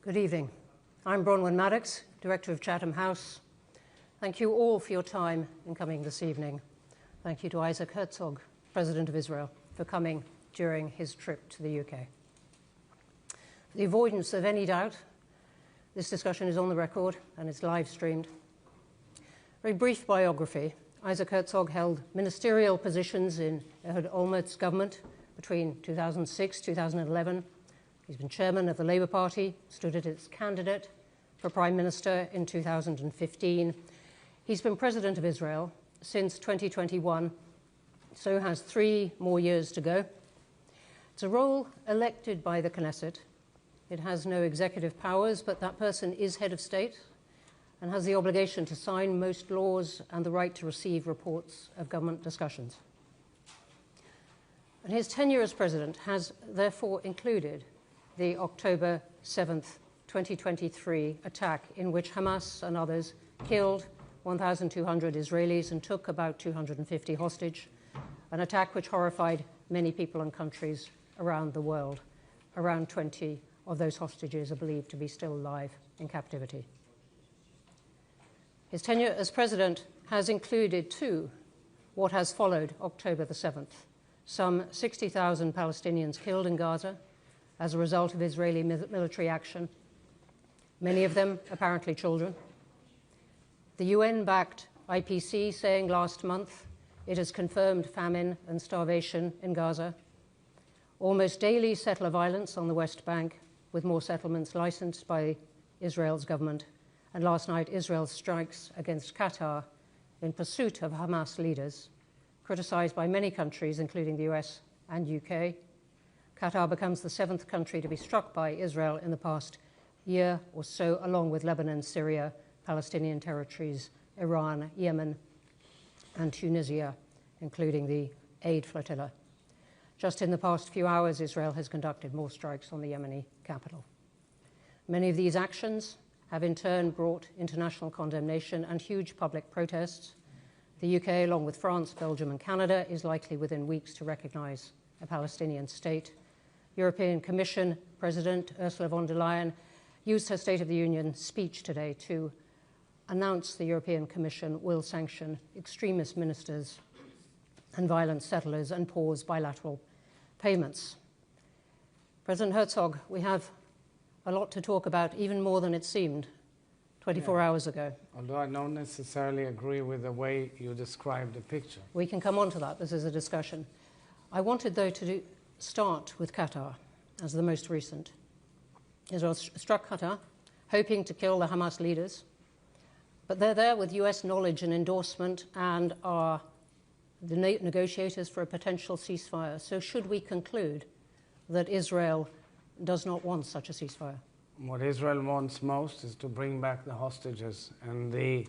Good evening. I'm Bronwyn Maddox, Director of Chatham House. Thank you all for your time in coming this evening. Thank you to Isaac Herzog, President of Israel, for coming during his trip to the UK. For the avoidance of any doubt, this discussion is on the record and it's live streamed. Very brief biography. Isaac Herzog held ministerial positions in Ehud Olmert's government between 2006 and 2011. He's been chairman of the Labour Party, stood as its candidate for Prime Minister in 2015. He's been President of Israel since 2021, so has 3 more years to go. It's a role elected by the Knesset. It has no executive powers, but that person is head of state and has the obligation to sign most laws and the right to receive reports of government discussions. And his tenure as president has therefore included the October 7th, 2023 attack in which Hamas and others killed 1,200 Israelis and took about 250 hostage, an attack which horrified many people and countries around the world. Around 20 of those hostages are believed to be still alive in captivity. His tenure as president has included, too, what has followed October the 7th. Some 60,000 Palestinians killed in Gaza as a result of Israeli military action, many of them apparently children. The UN-backed IPC saying last month it has confirmed famine and starvation in Gaza. Almost daily settler violence on the West Bank, with more settlements licensed by Israel's government. And last night, Israel's strikes against Qatar in pursuit of Hamas leaders, criticized by many countries, including the US and UK. Qatar becomes the 7th country to be struck by Israel in the past year or so, along with Lebanon, Syria, Palestinian territories, Iran, Yemen, and Tunisia, including the aid flotilla. Just in the past few hours, Israel has conducted more strikes on the Yemeni capital. Many of these actions have in turn brought international condemnation and huge public protests. The UK, along with France, Belgium, and Canada, is likely within weeks to recognize a Palestinian state. European Commission President Ursula von der Leyen used her State of the Union speech today to announce the European Commission will sanction extremist ministers and violent settlers and pause bilateral payments. President Herzog, we have a lot to talk about, even more than it seemed 24 hours ago. Although I don't necessarily agree with the way you described the picture. We can come on to that. This is a discussion. I wanted, though, to start with Qatar as the most recent. Israel struck Qatar, hoping to kill the Hamas leaders, but they're there with US knowledge and endorsement and are the negotiators for a potential ceasefire. So should we conclude that Israel does not want such a ceasefire? What Israel wants most is to bring back the hostages, and the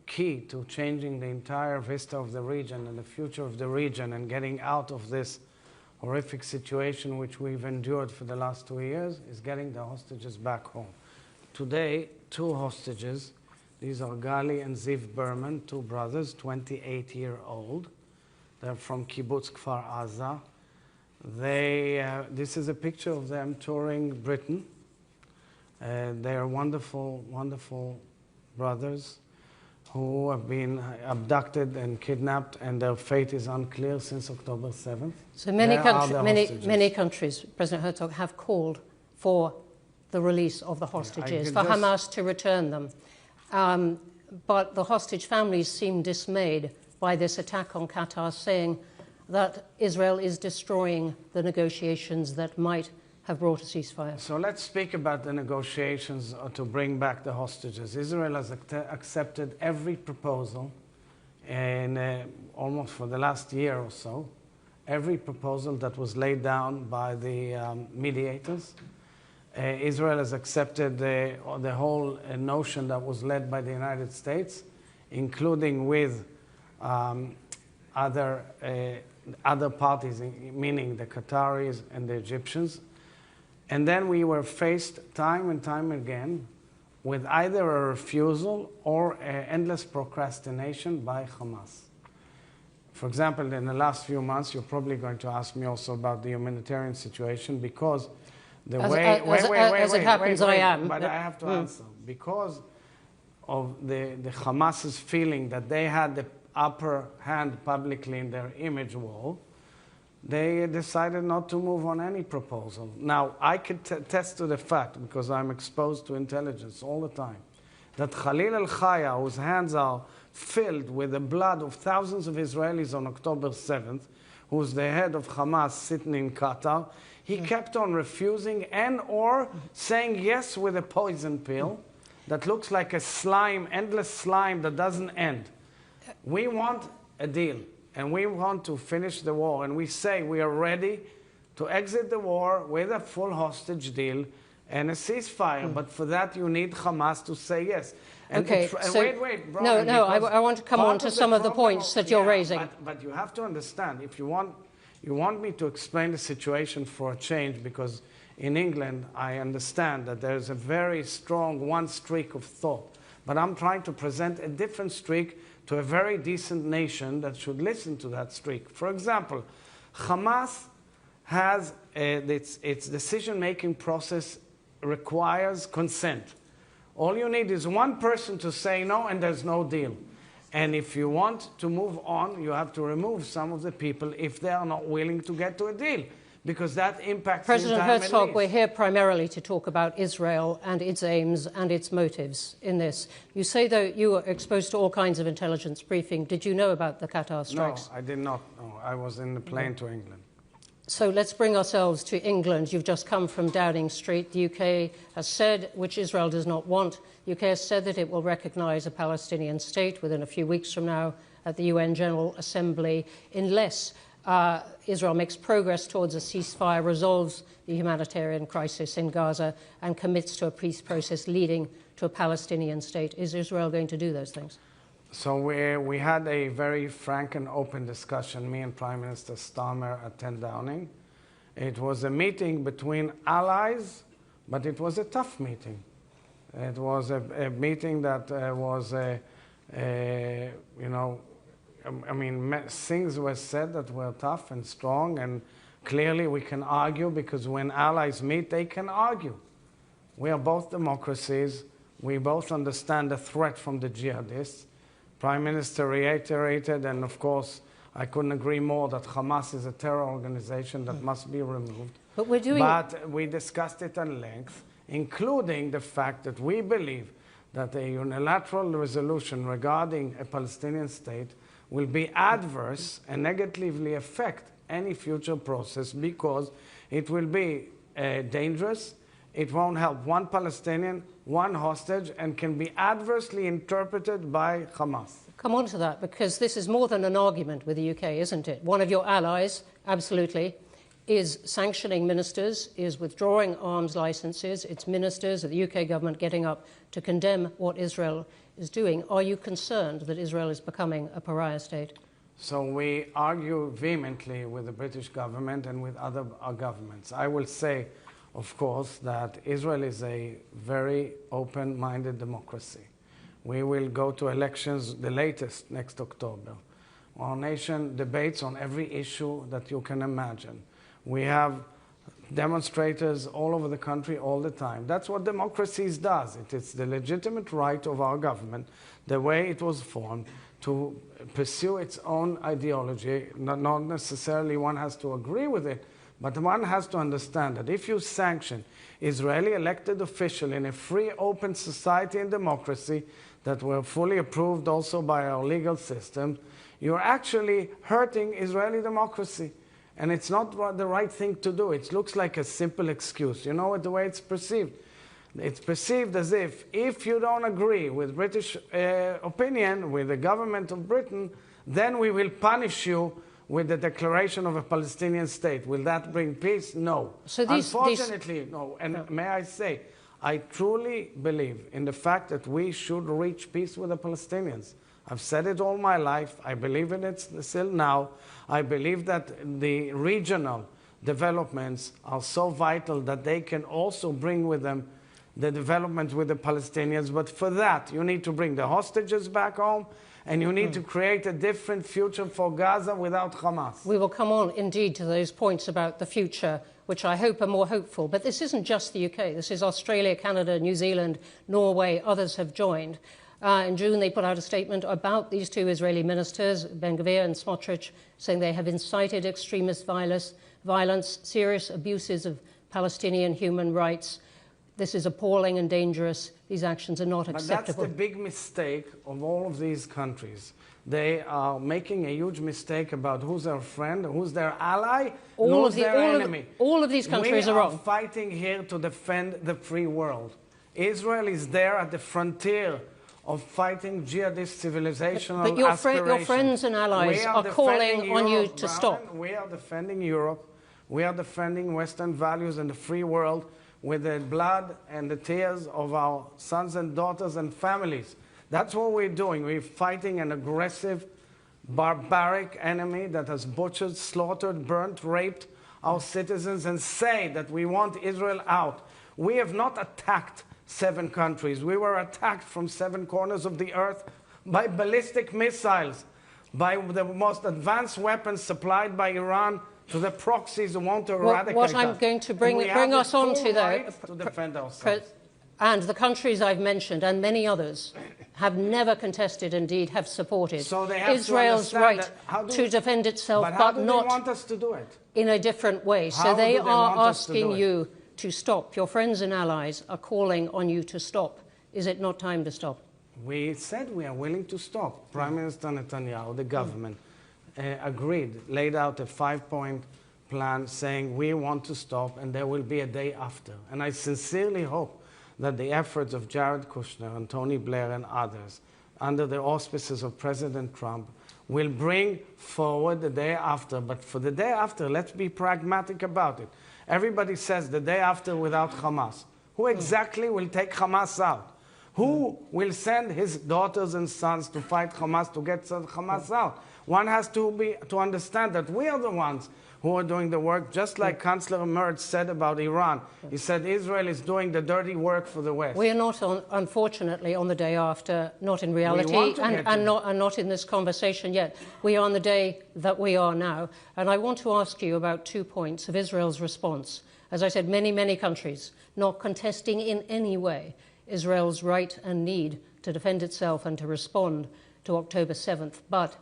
key to changing the entire vista of the region and the future of the region and getting out of this horrific situation which we've endured for the last 2 years is getting the hostages back home. Today, 2 hostages, these are Gali and Ziv Berman, 2 brothers, 28-year-old. They're from Kibbutz Kfar Aza. This is a picture of them touring Britain. They are wonderful, wonderful brothers who have been abducted and kidnapped, and their fate is unclear since October 7th. So many countries, President Herzog, have called for the release of the hostages, for Hamas to return them. But the hostage families seem dismayed by this attack on Qatar, saying that Israel is destroying the negotiations that might have brought a ceasefire. So let's speak about the negotiations to bring back the hostages. Israel has accepted every proposal, and almost for the last year or so, every proposal that was laid down by the mediators. Israel has accepted the whole notion that was led by the United States, including with other parties, meaning the Qataris and the Egyptians. And then we were faced time and time again with either a refusal or endless procrastination by Hamas. For example, in the last few months, you're probably going to ask me also about the humanitarian situation, because As it happens, I am. But I have to answer. Because of the Hamas's feeling that they had the upper hand publicly in their image war, they decided not to move on any proposal. Now, I could attest to the fact, because I'm exposed to intelligence all the time, that Khalil al-Khaya, whose hands are filled with the blood of thousands of Israelis on October 7th, who's the head of Hamas sitting in Qatar, he kept on refusing and or saying yes with a poison pill that looks like a slime, endless slime that doesn't end. We want a deal, and we want to finish the war, and we say we are ready to exit the war with a full hostage deal and a ceasefire. But for that, you need Hamas to say yes. And okay, wait, Brian, I want to come on to some of the points that you're raising. But you have to understand, if you want me to explain the situation for a change, because in England, I understand that there's a very strong one streak of thought. But I'm trying to present a different streak to a very decent nation that should listen to that streak. For example, Hamas has its decision-making process requires consent. All you need is one person to say no, and there's no deal. And if you want to move on, you have to remove some of the people if they are not willing to get to a deal, because that impacts President the entire Herzog, Middle East. we're here primarily to talk about Israel and its aims and its motives in this. You say, though, you were exposed to all kinds of intelligence briefing. Did you know about the Qatar strikes? No, I did not. No, I was in the plane to England. So let's bring ourselves to England. You've just come from Downing Street. The UK has said, which Israel does not want, the UK has said that it will recognise a Palestinian state within a few weeks from now at the UN General Assembly unless Israel makes progress towards a ceasefire, resolves the humanitarian crisis in Gaza, and commits to a peace process leading to a Palestinian state. Is Israel going to do those things? So we had a very frank and open discussion, me and Prime Minister Starmer at 10 Downing. It was a meeting between allies, but it was a tough meeting. It was a meeting that was, you know, I mean, things were said that were tough and strong, and clearly we can argue, because when allies meet, they can argue. We are both democracies. We both understand the threat from the jihadists. Prime Minister reiterated, and of course, I couldn't agree more, that Hamas is a terror organization that must be removed. But we discussed it at length, including the fact that we believe that a unilateral resolution regarding a Palestinian state will be adverse and negatively affect any future process, because it will be dangerous. It won't help one Palestinian, one hostage, and can be adversely interpreted by Hamas. Come on to that, because this is more than an argument with the UK, isn't it? One of your allies, absolutely, is sanctioning ministers, is withdrawing arms licenses. It's ministers of the UK government getting up to condemn what Israel is doing. Are you concerned that Israel is becoming a pariah state? So we argue vehemently with the British government and with other governments. I will say, of course, that Israel is a very open-minded democracy. We will go to elections, the latest, next October. Our nation debates on every issue that you can imagine. We have demonstrators all over the country all the time. That's what democracies does. It is the legitimate right of our government, the way it was formed, to pursue its own ideology. Not necessarily one has to agree with it, but one has to understand that if you sanction Israeli elected officials in a free, open society and democracy that were fully approved also by our legal system, you're actually hurting Israeli democracy. And it's not the right thing to do. It looks like a simple excuse. You know the way it's perceived? It's perceived as if you don't agree with British opinion, with the government of Britain, then we will punish you with the declaration of a Palestinian state. Will that bring peace? No. So Unfortunately, no. And no. May I say, I truly believe in the fact that we should reach peace with the Palestinians. I've said it all my life. I believe in it still now. I believe that the regional developments are so vital that they can also bring with them the development with the Palestinians. But for that, you need to bring the hostages back home, and you need to create a different future for Gaza without Hamas. We will come on, indeed, to those points about the future which I hope are more hopeful. But this isn't just the UK. This is Australia, Canada, New Zealand, Norway. Others have joined. In June, they put out a statement about these two Israeli ministers, Ben-Gvir and Smotrich, saying they have incited extremist violence, serious abuses of Palestinian human rights. This is appalling and dangerous. These actions are not acceptable. But that's the big mistake of all of these countries. They are making a huge mistake about who's their friend, who's their ally, who's their enemy. All of these countries are wrong. We are fighting here to defend the free world. Israel is there at the frontier of fighting jihadist civilizational aspirations. But your friends and allies are calling on you to stop. We are defending Europe. We are defending Western values and the free world with the blood and the tears of our sons and daughters and families. That's what we're doing. We're fighting an aggressive, barbaric enemy that has butchered, slaughtered, burnt, raped our citizens, and say that we want Israel out. We have not attacked 7 countries. We were attacked from 7 corners of the earth by ballistic missiles, by the most advanced weapons supplied by Iran to the proxies who want to eradicate what I'm going to bring us on to, though, to defend ourselves. And the countries I've mentioned and many others have never contested, indeed have supported Israel's right to defend itself, but not want us to do it in a different way. So they are asking you to stop. Your friends and allies are calling on you to stop. Is it not time to stop? We said we are willing to stop. Prime Minister Netanyahu, the government, agreed, laid out a 5-point plan saying we want to stop and there will be a day after. And I sincerely hope that the efforts of Jared Kushner and Tony Blair and others, under the auspices of President Trump, will bring forward the day after. But for the day after, let's be pragmatic about it. Everybody says the day after without Hamas. Who exactly will take Hamas out? Who will send his daughters and sons to fight Hamas, to get Hamas out? One has to understand that we are the ones who are doing the work, just like Chancellor Merz said about Iran. He said Israel is doing the dirty work for the West. We are not, unfortunately, on the day after, not in reality, and not in this conversation yet. We are on the day that we are now. And I want to ask you about 2 points of Israel's response. As I said, many, many countries not contesting in any way Israel's right and need to defend itself and to respond to October 7th. But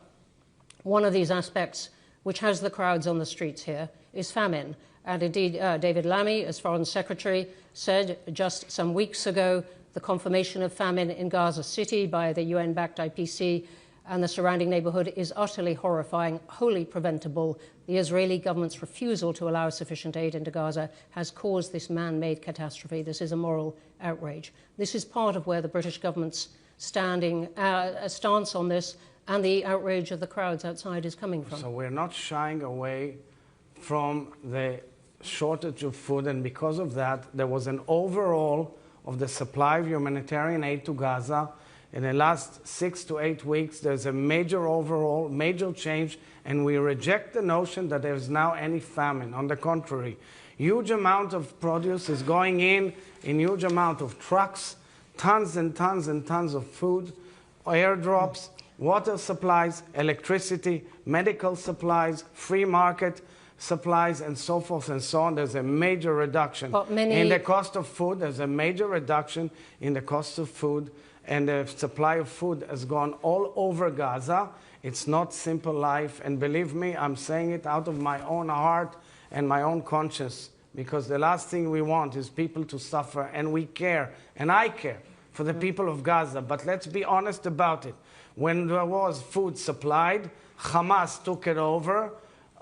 one of these aspects which has the crowds on the streets here is famine. And indeed, David Lammy, as Foreign Secretary, said just some weeks ago the confirmation of famine in Gaza City by the UN-backed IPC and the surrounding neighborhood is utterly horrifying, wholly preventable. The Israeli government's refusal to allow sufficient aid into Gaza has caused this man-made catastrophe. This is a moral outrage. This is part of where the British government's stance on this and the outrage of the crowds outside is coming from. So we're not shying away from the shortage of food, and because of that, there was an overall of the supply of humanitarian aid to Gaza. In the last 6 to 8 weeks, there's a major overall, major change, and we reject the notion that there's now any famine. On the contrary, huge amount of produce is going in huge amount of trucks, tons and tons and tons of food, airdrops, water supplies, electricity, medical supplies, free market supplies, and so forth and so on. There's a major reduction in the cost of food. There's a major reduction in the cost of food, and the supply of food has gone all over Gaza. It's not simple life, and believe me, I'm saying it out of my own heart and my own conscience, because the last thing we want is people to suffer, and we care, and I care for the people of Gaza. But let's be honest about it. When there was food supplied, Hamas took it over,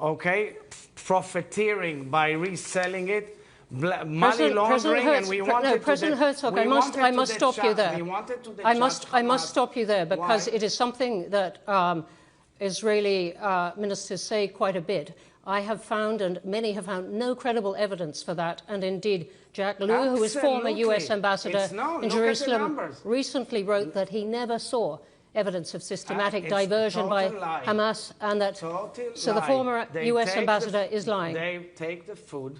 okay, profiteering by reselling it, money laundering, and we wanted President Herzog, I must stop you there. I must stop you there, because it is something that Israeli ministers say quite a bit. I have found, and many have found, no credible evidence for that. And indeed, Jack Lew, who is former US ambassador in Jerusalem, recently wrote that he never saw evidence of systematic diversion by Hamas, and that so the former US ambassador is lying. They take the food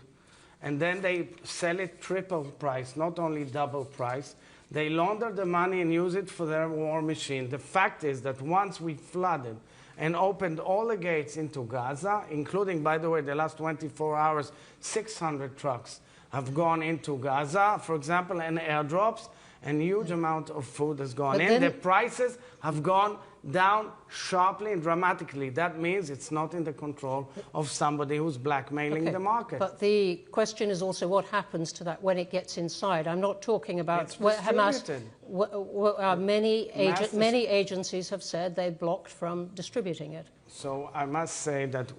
and then they sell it triple price, not only double price. They launder the money and use it for their war machine. The fact is that once we flooded and opened all the gates into Gaza, including, by the way, the last 24 hours, 600 trucks have gone into Gaza, for example, and airdrops, and huge amount of food has gone in. The prices have gone down sharply and dramatically. That means it's not in the control of somebody who's blackmailing the market. But the question is also what happens to that when it gets inside. I'm not talking about Hamas. Many agencies have said they're blocked from distributing it. So I must say that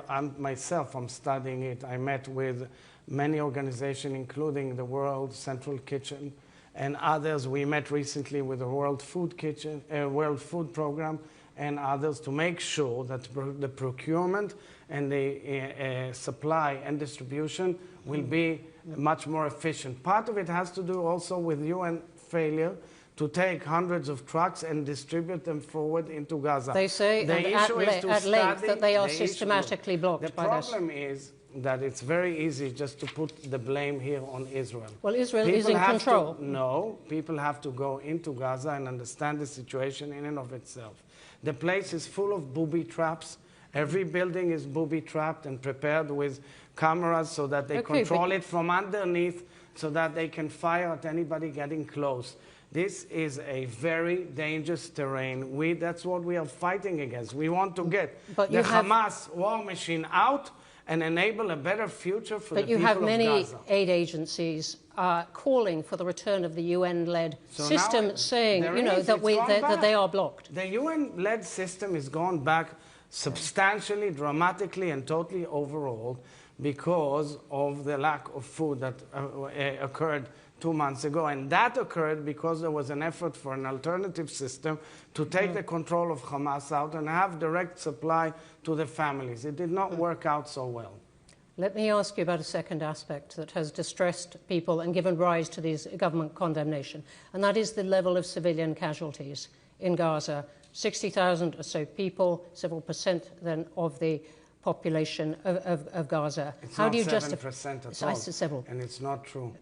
I'm studying it. I met with many organizations, including the World Central Kitchen and others. We met recently with the World Food Program and others to make sure that the procurement and the supply and distribution will be much more efficient. Part of it has to do also with UN failure to take hundreds of trucks and distribute them forward into Gaza. They say at length that they are systematically blocked by this. The problem is that it's very easy just to put the blame here on Israel. Well, Israel is in control. No, people have to go into Gaza and understand the situation in and of itself. The place is full of booby traps. Every building is booby trapped and prepared with cameras so that they control it from underneath so that they can fire at anybody getting close. This is a very dangerous terrain. That's what we are fighting against. We want to get the Hamas war machine out and enable a better future for the people of Gaza. But you have many aid agencies calling for the return of the UN-led system, saying that they are blocked. The UN-led system has gone back substantially, dramatically, and totally overhauled because of the lack of food that occurred 2 months ago. And that occurred because there was an effort for an alternative system to take the control of Hamas out and have direct supply to the families. It did not work out so well. Let me ask you about a second aspect that has distressed people and given rise to these government condemnation, and that is the level of civilian casualties in Gaza. 60,000 or so people, several percent then of the population of Gaza. It's not 7% at all, several. And it's not true.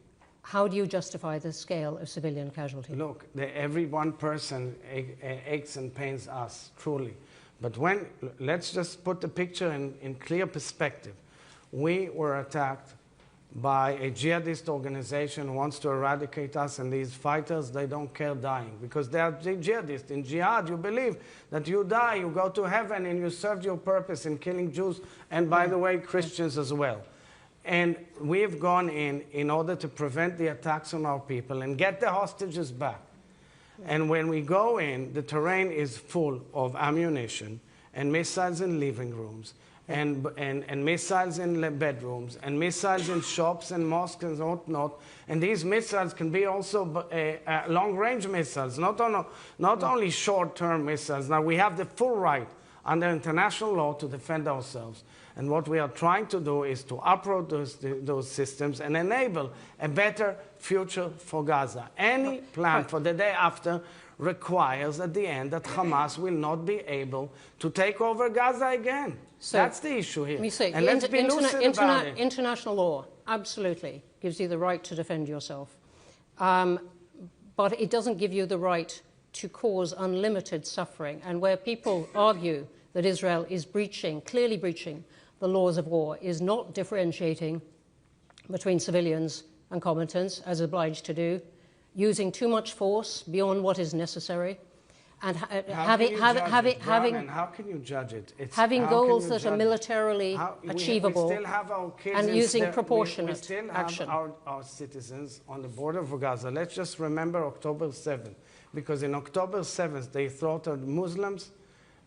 How do you justify the scale of civilian casualty? Look, every one person aches and pains us, truly. But let's just put the picture in clear perspective. We were attacked by a jihadist organization who wants to eradicate us, and these fighters, they don't care dying because they are jihadists. In jihad, you believe that you die, you go to heaven, and you served your purpose in killing Jews, and by the way, Christians as well. And we've gone in order to prevent the attacks on our people and get the hostages back. And when we go in, the terrain is full of ammunition and missiles in living rooms and missiles in bedrooms and missiles in shops and mosques and whatnot. And these missiles can be also long-range missiles, not only short-term missiles. Now, we have the full right under international law to defend ourselves. And what we are trying to do is to uproot those systems and enable a better future for Gaza. Any plan for the day after requires at the end that Hamas will not be able to take over Gaza again. So that's the issue here. And let's be lucid about it. International law absolutely gives you the right to defend yourself. But it doesn't give you the right to cause unlimited suffering. And where people argue that Israel is clearly breaching the laws of war, is not differentiating between civilians and combatants, as obliged to do, using too much force beyond what is necessary, and how can you judge it? Having goals that are militarily achievable we still have our kids and using proportionate we still action. Have our citizens on the border of Gaza. Let's just remember October 7th, because in October 7th they slaughtered Muslims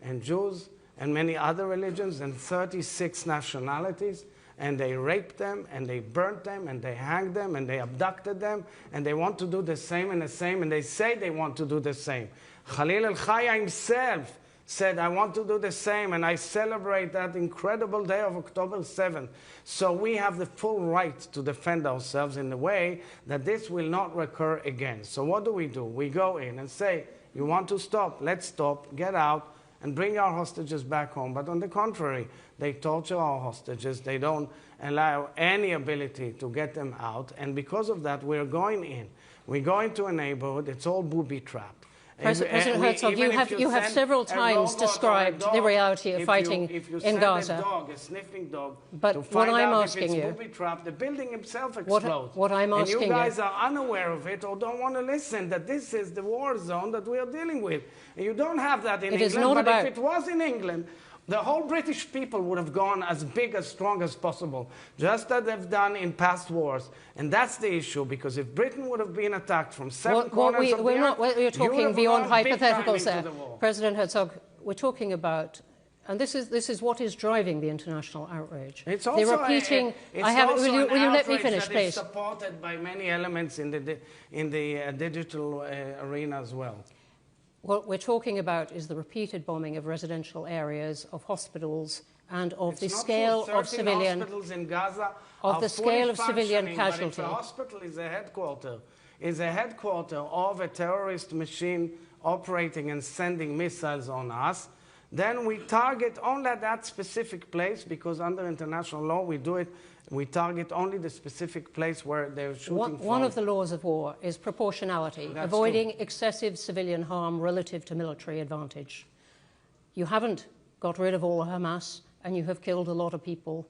and Jews and many other religions and 36 nationalities, and they raped them, and they burnt them, and they hanged them, and they abducted them, and they want to do the same, and they say they want to do the same. Khalil al-Khaya himself said, I want to do the same, and I celebrate that incredible day of October 7th. So we have the full right to defend ourselves in a way that this will not recur again. So what do? We go in and say, you want to stop? Let's stop, get out, and bring our hostages back home. But on the contrary, they torture our hostages. They don't allow any ability to get them out. And because of that, we're going in. We go into a neighborhood. It's all booby-trapped. President Herzog, you have several times described the reality of fighting in Gaza. If you send a dog, a sniffing dog, but to find what I'm out asking if it's you, booby-trapped, the building itself explodes. What I'm asking and you guys are unaware of it or don't want to listen that this is the war zone that we are dealing with. And you don't have that in England, but if it was in England, the whole British people would have gone as big, as strong as possible, just as they've done in past wars. And that's the issue, because if Britain would have been attacked from seven corners of the earth, we're talking beyond hypotheticals there. The war. President Herzog, we're talking about, and this is what is driving the international outrage. It's also the repeating. will you let me finish, please? It's supported by many elements in the digital arena as well. What we're talking about is the repeated bombing of residential areas, of hospitals, and of the scale of civilian hospitals in Gaza of the scale of civilian casualty. If a hospital is a headquarter of a terrorist machine operating and sending missiles on us, then we target only that specific place, because under international law we do it. We target only the specific place where they're shooting from. One of the laws of war is proportionality, avoiding excessive civilian harm relative to military advantage. You haven't got rid of all of Hamas, and you have killed a lot of people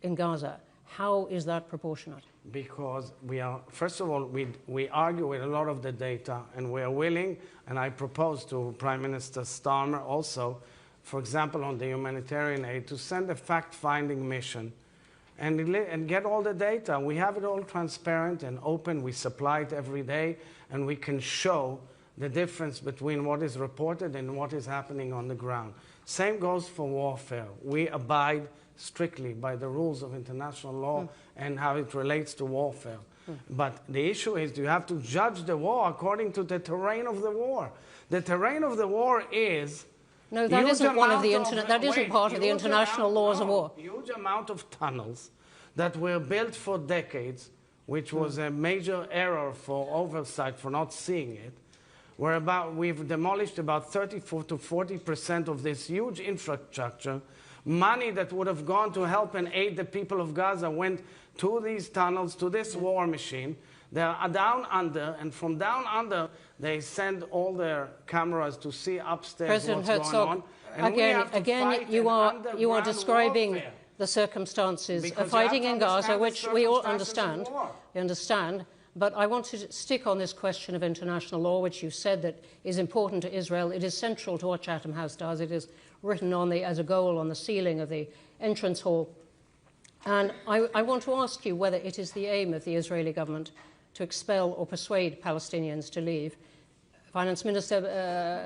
in Gaza. How is that proportionate? Because we are, first of all, we argue with a lot of the data, and we are willing, and I propose to Prime Minister Starmer also, for example, on the humanitarian aid, to send a fact-finding mission and get all the data. We have it all transparent and open. We supply it every day, and we can show the difference between what is reported and what is happening on the ground. Same goes for warfare. We abide strictly by the rules of international law and how it relates to warfare. But the issue is you have to judge the war according to the terrain of the war. The terrain of the war is... No, that isn't one of the that isn't part of the international laws of war. Huge amount of tunnels that were built for decades, which was a major error for oversight for not seeing it. We've demolished about 34 to 40% of this huge infrastructure. Money that would have gone to help and aid the people of Gaza went to these tunnels, to this war machine. They are down under, and from down under, they send all their cameras to see upstairs President what's Herzog, going on. again, you are describing warfare. The circumstances Because of fighting in Gaza, the which we all circumstances of war. understand. But I want to stick on this question of international law, which you said that is important to Israel. It is central to what Chatham House does. It is written on as a goal on the ceiling of the entrance hall. And I want to ask you whether it is the aim of the Israeli government to expel or persuade Palestinians to leave. Finance Minister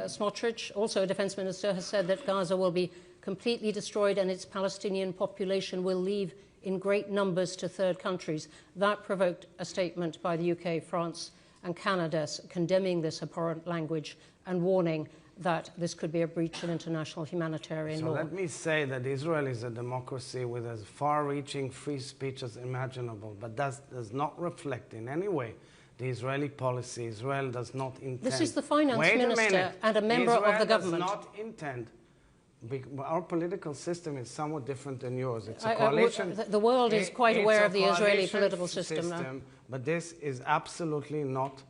Smotrich, also a defense minister, has said that Gaza will be completely destroyed and its Palestinian population will leave in great numbers to third countries. That provoked a statement by the UK, France and Canada condemning this abhorrent language and warning that this could be a breach of international humanitarian law. So let me say that Israel is a democracy with as far-reaching free speech as imaginable, but that does not reflect in any way the Israeli policy. Israel does not intend... This is the finance minister and a member of the government. Israel does not intend... Our political system is somewhat different than yours. It's a coalition... The world is quite aware of the Israeli political system now. But this is absolutely not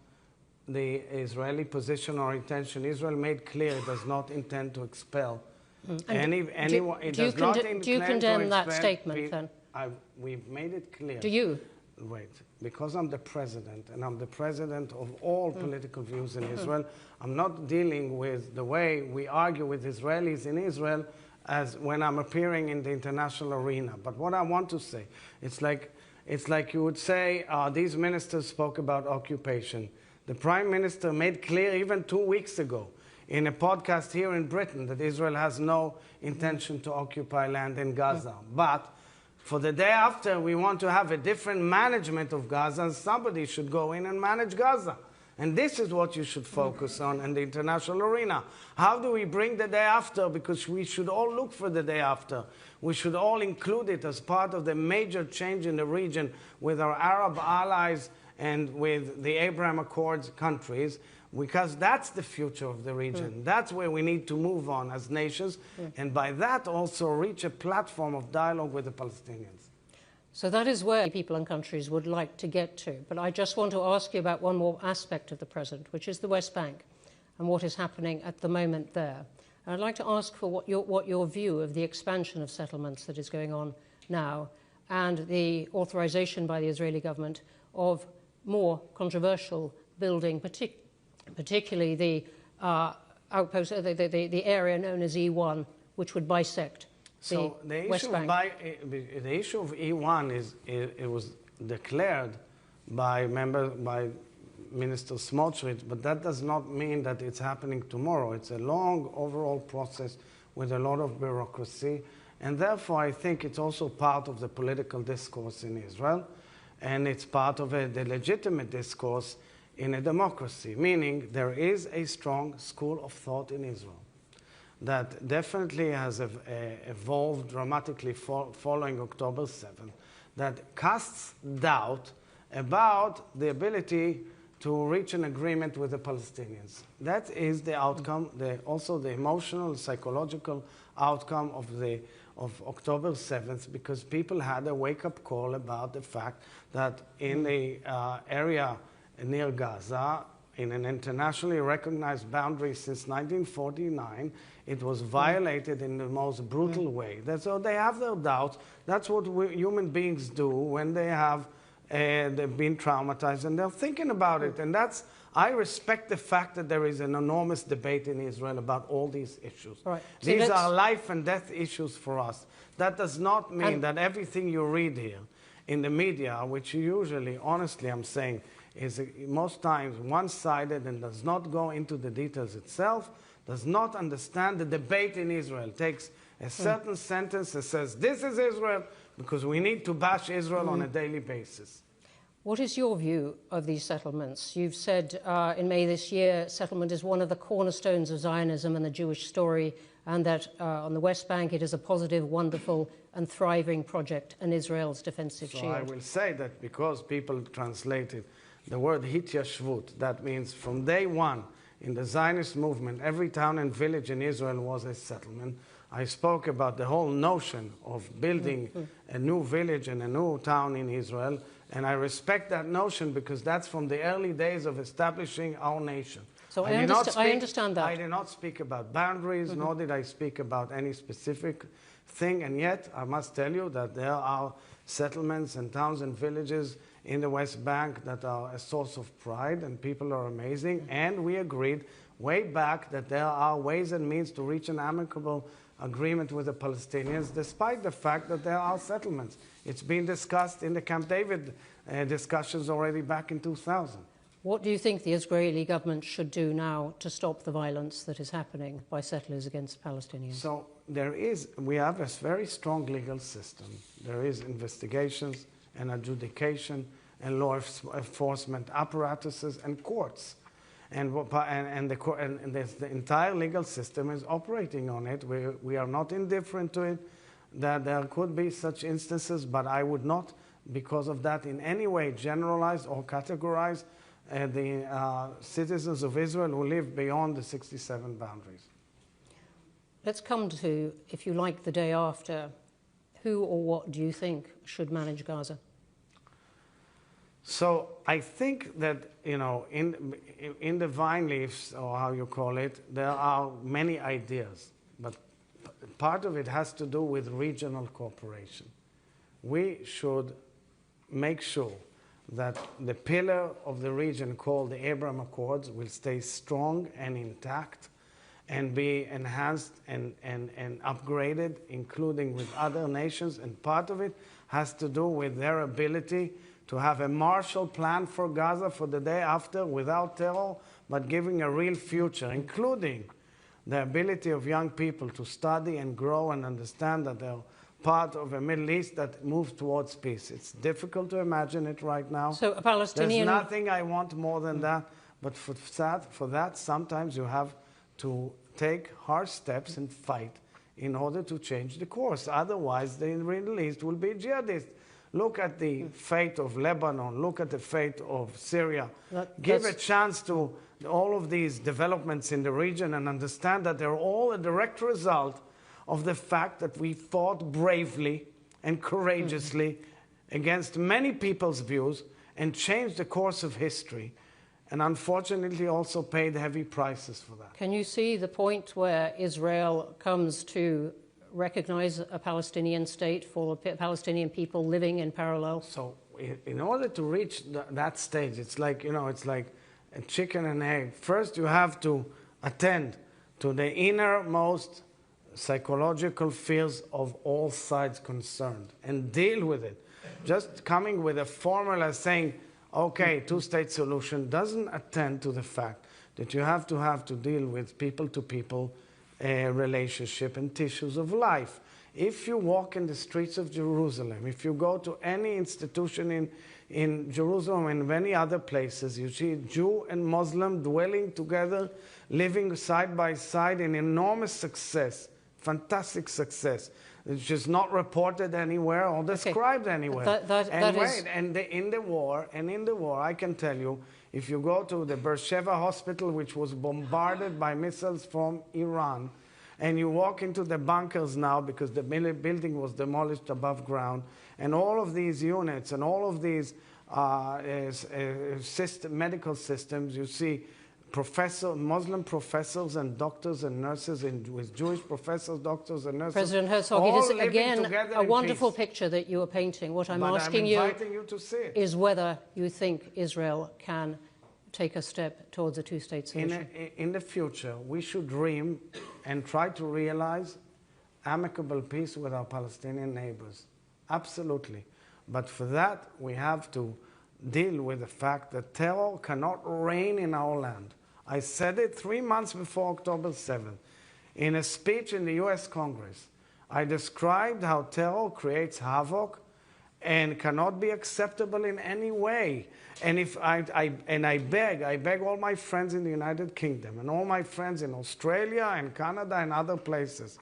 the Israeli position or intention. Israel made clear it does not intend to expel anyone. Do you condemn that statement then? We've made it clear. Do you? Wait, because I'm the president, and I'm the president of all political views in Israel, I'm not dealing with the way we argue with Israelis in Israel as when I'm appearing in the international arena. But what I want to say, it's like you would say, these ministers spoke about occupation. The Prime Minister made clear even 2 weeks ago in a podcast here in Britain that Israel has no intention to occupy land in Gaza. But for the day after, we want to have a different management of Gaza, and somebody should go in and manage Gaza. And this is what you should focus on in the international arena. How do we bring the day after? Because we should all look for the day after. We should all include it as part of the major change in the region with our Arab allies and with the Abraham Accords countries, because that's the future of the region. That's where we need to move on as nations, and by that also reach a platform of dialogue with the Palestinians. So that is where people and countries would like to get to. But I just want to ask you about one more aspect of the present, which is the West Bank. and what is happening at the moment there. And I'd like to ask for what your view of the expansion of settlements that is going on now and the authorization by the Israeli government of more controversial building, particularly the outpost, the area known as E1, which would bisect the West Bank. The issue of E1 it was declared by Minister Smotrich, but that does not mean that it's happening tomorrow. It's a long overall process with a lot of bureaucracy, and therefore I think it's also part of the political discourse in Israel, and it's part of the legitimate discourse in a democracy, meaning there is a strong school of thought in Israel that definitely has evolved dramatically following October 7th, that casts doubt about the ability to reach an agreement with the Palestinians. That is the outcome, also the emotional, psychological outcome of October 7th, because people had a wake-up call about the fact that in the area near Gaza, in an internationally recognized boundary since 1949, it was violated in the most brutal way. So they have their doubts. That's what human beings do when they have they've been traumatized, and they're thinking about it. And I respect the fact that there is an enormous debate in Israel about all these issues. Right. So these are life and death issues for us. That does not mean that everything you read here in the media, which usually, honestly, I'm saying, is most times one-sided and does not go into the details itself, does not understand the debate in Israel, takes a certain sentence that says, this is Israel, because we need to bash Israel on a daily basis. What is your view of these settlements? You've said in May this year, settlement is one of the cornerstones of Zionism and the Jewish story, and that on the West Bank it is a positive, wonderful and thriving project, and Israel's defensive shield. So I will say that because people translated the word hityashvut, that means from day one in the Zionist movement, every town and village in Israel was a settlement. I spoke about the whole notion of building a new village and a new town in Israel, and I respect that notion because that's from the early days of establishing our nation. So I understand that. I did not speak about boundaries, nor did I speak about any specific thing, and yet I must tell you that there are settlements and towns and villages in the West Bank that are a source of pride, and people are amazing, and we agreed way back that there are ways and means to reach an amicable agreement with the Palestinians, despite the fact that there are settlements. It's been discussed in the Camp David discussions already back in 2000. What do you think the Israeli government should do now to stop the violence that is happening by settlers against Palestinians? So we have a very strong legal system. There is investigations and adjudication and law enforcement apparatuses and courts. And the entire legal system is operating on it. We are not indifferent to it, that there could be such instances, but I would not, because of that, in any way generalize or categorize the citizens of Israel who live beyond the 67 boundaries. Let's come to, if you like, the day after. Who or what do you think should manage Gaza? So I think that, you know, in the vine leaves, or how you call it, there are many ideas, but part of it has to do with regional cooperation. We should make sure that the pillar of the region called the Abraham Accords will stay strong and intact and be enhanced and upgraded, including with other nations, and part of it has to do with their ability to have a Marshall Plan for Gaza for the day after without terror, but giving a real future, including the ability of young people to study and grow and understand that they're part of a Middle East that moves towards peace. It's difficult to imagine it right now. So a Palestinian... There's nothing I want more than that, but for that, sometimes you have to take harsh steps and fight in order to change the course. Otherwise, the Middle East will be jihadist. Look at the fate of Lebanon. Look at the fate of Syria. Give a chance to all of these developments in the region and understand that they're all a direct result of the fact that we fought bravely and courageously against many people's views and changed the course of history. and unfortunately also paid heavy prices for that. Can you see the point where Israel comes to recognize a Palestinian state for Palestinian people living in parallel? So in order to reach that stage, it's like, it's like a chicken and egg. First, you have to attend to the innermost psychological fears of all sides concerned and deal with it. Just coming with a formula saying, okay, two-state solution doesn't attend to the fact that you have to deal with people-to-people relationship and tissues of life. If you walk in the streets of Jerusalem, if you go to any institution in Jerusalem and many other places, you see Jew and Muslim dwelling together, living side by side in enormous success, fantastic success. It's just not reported anywhere or described anywhere. In the war, I can tell you, if you go to the Beersheba hospital, which was bombarded by missiles from Iran, and you walk into the bunkers now because the building was demolished above ground, and all of these units and all of these medical systems, you see Muslim professors and doctors and nurses with Jewish professors, doctors and nurses. President Herzog, it is again a wonderful picture that you are painting. What I'm asking you to see it. Is whether you think Israel can take a step towards a two-state solution. In the future, we should dream and try to realize amicable peace with our Palestinian neighbors. Absolutely. But for that, we have to deal with the fact that terror cannot reign in our land. I said it 3 months before October 7th. In a speech in the US Congress, I described how terror creates havoc and cannot be acceptable in any way. And I beg all my friends in the United Kingdom and all my friends in Australia and Canada and other places,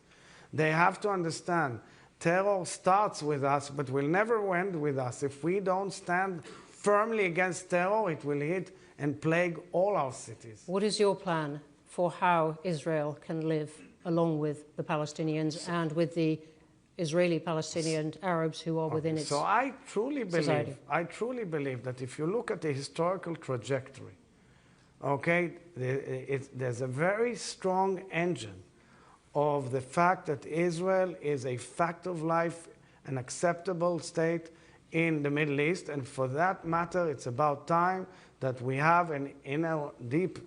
they have to understand terror starts with us, but will never end with us. If we don't stand firmly against terror, it will hit and plague all our cities. What is your plan for how Israel can live along with the Palestinians and with the Israeli Palestinian Arabs who are within its society? I truly believe that if you look at the historical trajectory, okay, there's a very strong engine of the fact that Israel is a fact of life, an acceptable state in the Middle East, and for that matter, it's about time that we have an inner deep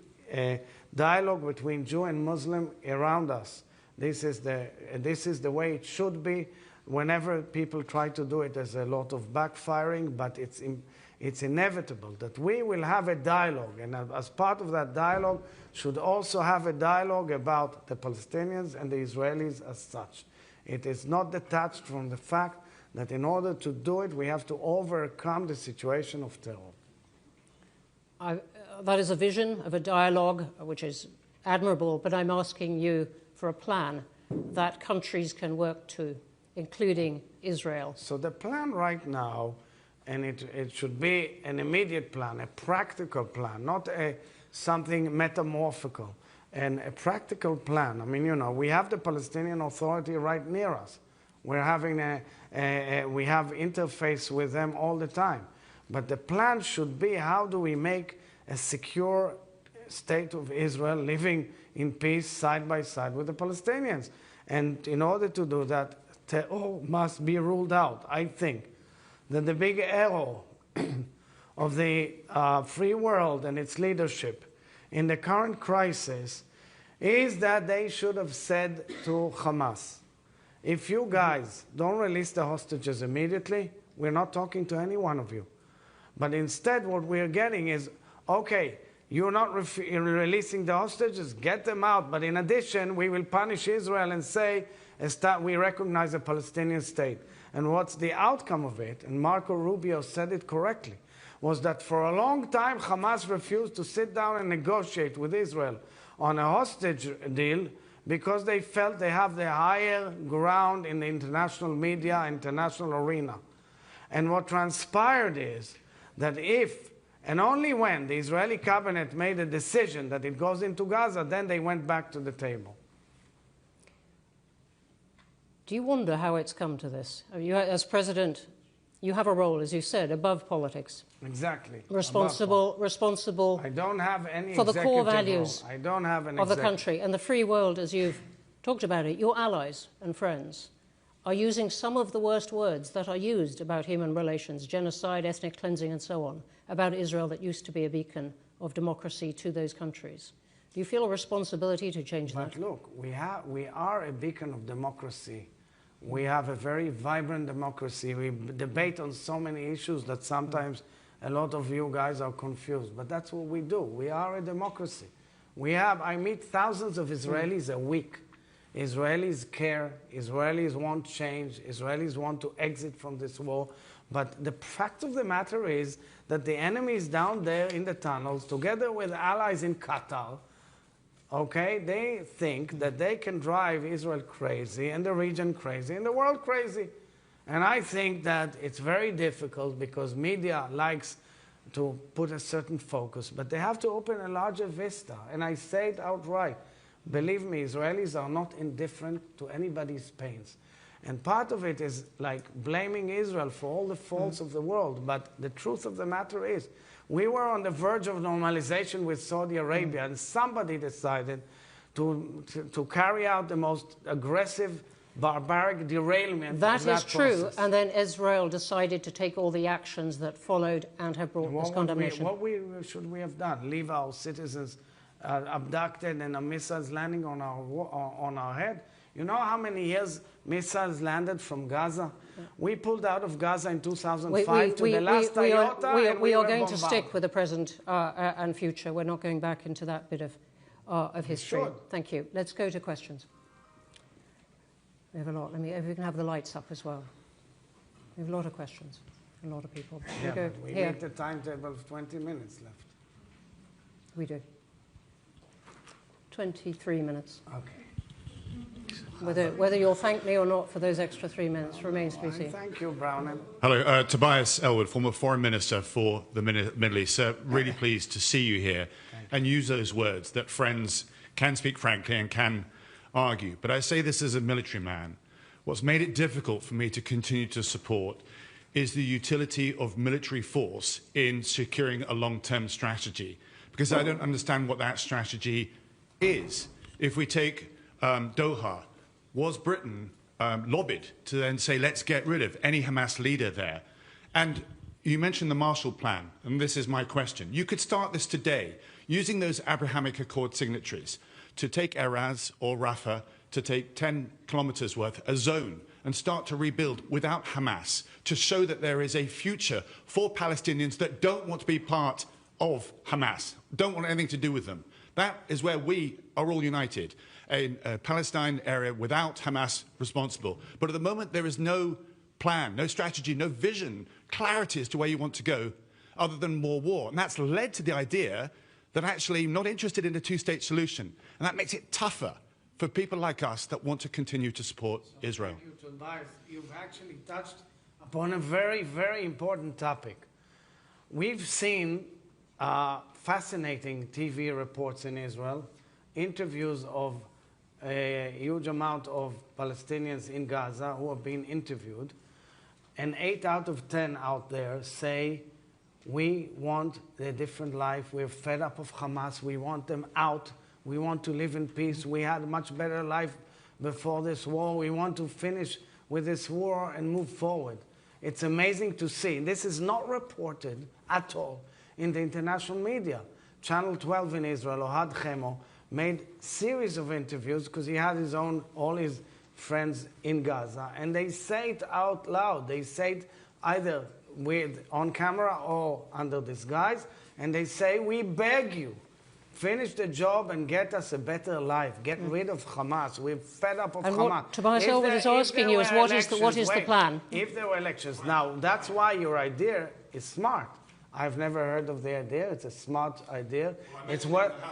dialogue between Jew and Muslim around us. This is the way it should be. Whenever people try to do it, there's a lot of backfiring, but it's inevitable that we will have a dialogue, and as part of that dialogue, should also have a dialogue about the Palestinians and the Israelis as such. It is not detached from the fact that in order to do it, we have to overcome the situation of terror. That is a vision of a dialogue, which is admirable, but I'm asking you for a plan that countries can work to, including Israel. So the plan right now, and it should be an immediate plan, a practical plan, not something metamorphical, and a practical plan. I mean, we have the Palestinian Authority right near us. We're having we have interface with them all the time. But the plan should be, how do we make a secure state of Israel living in peace side by side with the Palestinians? And in order to do that, terror must be ruled out. I think that the big error of the free world and its leadership in the current crisis is that they should have said to Hamas, if you guys don't release the hostages immediately, we're not talking to any one of you. But instead, what we're getting is, okay, you're not releasing the hostages, get them out. But in addition, we will punish Israel and say we recognize a Palestinian state. And what's the outcome of it, and Marco Rubio said it correctly, was that for a long time, Hamas refused to sit down and negotiate with Israel on a hostage deal because they felt they have the higher ground in the international media, international arena. And what transpired is that if and only when the Israeli cabinet made a decision that it goes into Gaza, then they went back to the table. Do you wonder how it's come to this? You, as president, You have a role, as you said, above politics. Exactly. Responsible I don't have any for the core values role. I don't have an of the country and the free world, as you've talked about it. Your allies and friends are using some of the worst words that are used about human relations, genocide, ethnic cleansing, and so on, about Israel that used to be a beacon of democracy to those countries. Do you feel a responsibility to change that? But look, we are a beacon of democracy. We have a very vibrant democracy. We debate on so many issues that sometimes a lot of you guys are confused. But that's what we do. We are a democracy. I meet thousands of Israelis a week. Israelis care. Israelis want change. Israelis want to exit from this war. But the fact of the matter is that the enemy is down there in the tunnels, together with allies in Qatar. Okay, they think that they can drive Israel crazy and the region crazy and the world crazy. And I think that it's very difficult because media likes to put a certain focus, but they have to open a larger vista. And I say it outright. Believe me, Israelis are not indifferent to anybody's pains. And part of it is like blaming Israel for all the faults of the world. But the truth of the matter is, we were on the verge of normalization with Saudi Arabia, and somebody decided to carry out the most aggressive, barbaric derailment of that is true, process. and then Israel decided to take all the actions that followed and have brought this condemnation. What should we have done? Leave our citizens abducted and missiles landing on our head? You know how many years missiles landed from Gaza? We pulled out of Gaza in 2005 to the last iota. We are going to stick with the present and future. We're not going back into that bit of history. Sure. Thank you. Let's go to questions. We have a lot. If we can have the lights up as well. We have a lot of questions. A lot of people. Yeah, we need the timetable of 20 minutes left. We do. 23 minutes. Okay. Whether you'll thank me or not for those extra 3 minutes remains to be seen. Thank you, Brown. Hello, Tobias Elwood, former Foreign Minister for the Middle East. Really pleased to see you here and use those words that friends can speak frankly and can argue. But I say this as a military man. What's made it difficult for me to continue to support is the utility of military force in securing a long-term strategy, because I don't understand what that strategy is. If we take Doha, was Britain lobbied to then say, let's get rid of any Hamas leader there? And you mentioned the Marshall Plan, and this is my question. You could start this today, using those Abrahamic Accord signatories, to take Eraz or Rafah, to take 10 kilometers worth, a zone, and start to rebuild without Hamas, to show that there is a future for Palestinians that don't want to be part of Hamas, don't want anything to do with them. That is where we are all united, in a Palestine area without Hamas responsible. But at the moment, there is no plan, no strategy, no vision, clarity as to where you want to go, other than more war. And that's led to the idea that actually you're not interested in a two-state solution. And that makes it tougher for people like us that want to continue to support Israel. Thank you, Tobias. You've actually touched upon a very, very important topic. We've seen fascinating TV reports in Israel, interviews of a huge amount of Palestinians in Gaza who have been interviewed, and 8 out of 10 out there say, we want a different life, we're fed up of Hamas, we want them out, we want to live in peace, we had a much better life before this war, we want to finish with this war and move forward. It's amazing to see. This is not reported at all in the international media. Channel 12 in Israel, Ohad Chemo, made series of interviews because he had all his friends in Gaza, and they say it out loud. They say it either on camera or under disguise, and they say, we beg you, finish the job and get us a better life. Get rid of Hamas. We're fed up of Hamas. What Tobias Elwood is asking you is, what is the plan? If there were elections. Now, that's why your idea is smart. I've never heard of the idea. It's a smart idea. It's worthwhile.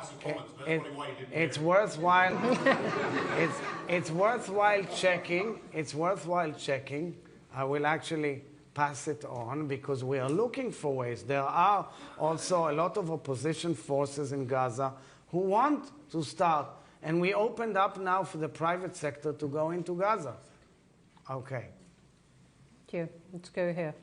It's worthwhile checking. It's worthwhile checking. I will actually pass it on because we are looking for ways. There are also a lot of opposition forces in Gaza who want to start, and we opened up now for the private sector to go into Gaza. Okay. Thank you. Let's go here.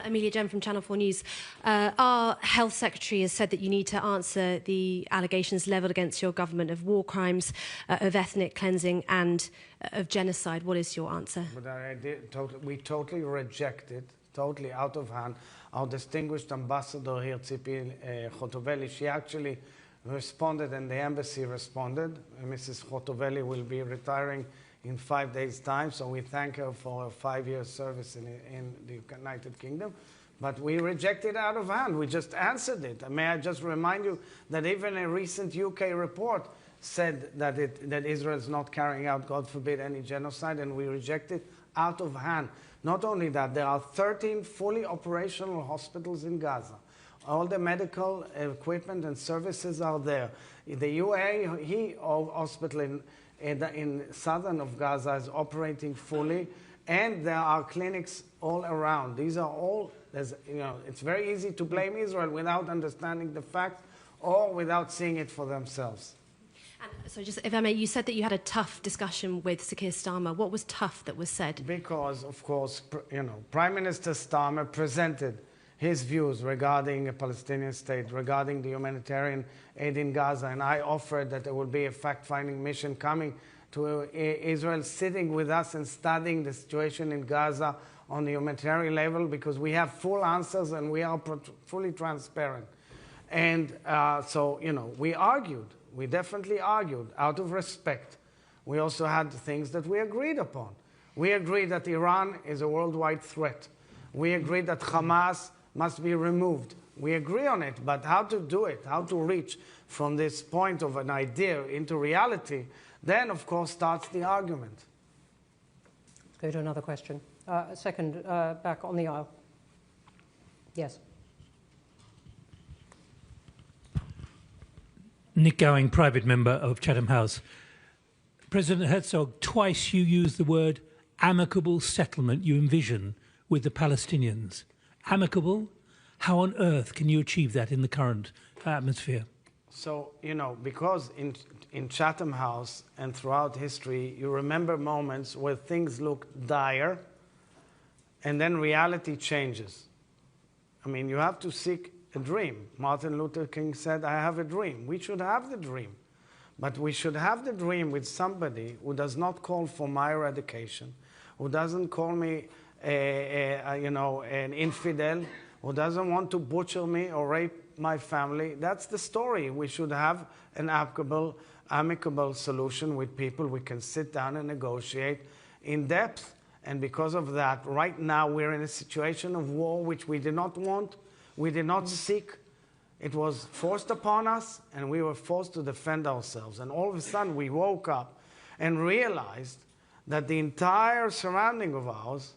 Amelia Jem from Channel 4 News. Our Health Secretary has said that you need to answer the allegations levelled against your government of war crimes, of ethnic cleansing and of genocide. What is your answer? But we totally rejected, totally out of hand, our distinguished ambassador here, Khotoveli. She actually responded and the embassy responded. Mrs. Khotoveli will be retiring in 5 days' time, so we thank her for a 5-year service in the United Kingdom. But we rejected out of hand. We just answered it. And may I just remind you that even a recent UK report said that Israel is not carrying out, God forbid, any genocide, and we rejected out of hand. Not only that, there are 13 fully operational hospitals in Gaza. All the medical equipment and services are there. The UAE hospital in southern of Gaza is operating fully, and there are clinics all around. These are all, it's very easy to blame Israel without understanding the fact or without seeing it for themselves. And so just, if I may, you said that you had a tough discussion with Sakir Starmer. What was tough that was said? Because, of course, Prime Minister Starmer presented his views regarding a Palestinian state, regarding the humanitarian aid in Gaza, and I offered that there will be a fact-finding mission coming to Israel, sitting with us and studying the situation in Gaza on the humanitarian level, because we have full answers and we are fully transparent. And so, we argued. We definitely argued out of respect. We also had things that we agreed upon. We agreed that Iran is a worldwide threat. We agreed that Hamas must be removed. We agree on it, but how to do it, how to reach from this point of an idea into reality, then, of course, starts the argument. Let's go to another question. Second, back on the aisle. Yes. Nick Gowing, private member of Chatham House. President Herzog, twice you used the word amicable settlement you envision with the Palestinians. Amicable? How on earth can you achieve that in the current atmosphere? So, because in Chatham House and throughout history, you remember moments where things look dire and then reality changes. I mean, you have to seek a dream. Martin Luther King said, I have a dream. We should have the dream. But we should have the dream with somebody who does not call for my eradication, who doesn't call me an infidel, who doesn't want to butcher me or rape my family. That's the story. We should have an amicable solution with people. We can sit down and negotiate in depth. And because of that, right now we're in a situation of war which we did not want, we did not seek. It was forced upon us, and we were forced to defend ourselves. And all of a sudden we woke up and realized that the entire surrounding of ours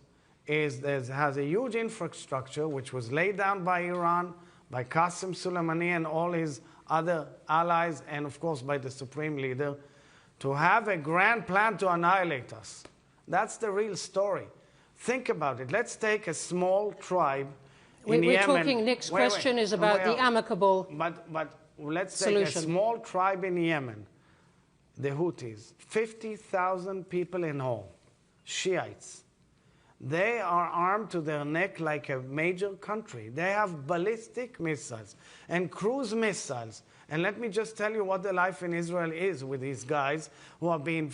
has a huge infrastructure which was laid down by Iran, by Qasem Soleimani and all his other allies, and of course by the Supreme Leader, to have a grand plan to annihilate us. That's the real story. Think about it. Let's take a small tribe in Yemen. We're talking, Nick's question is about the amicable But let's solution. Take a small tribe in Yemen, the Houthis, 50,000 people in all, Shiites. They are armed to their neck like a major country. They have ballistic missiles and cruise missiles. And let me just tell you what the life in Israel is with these guys who are being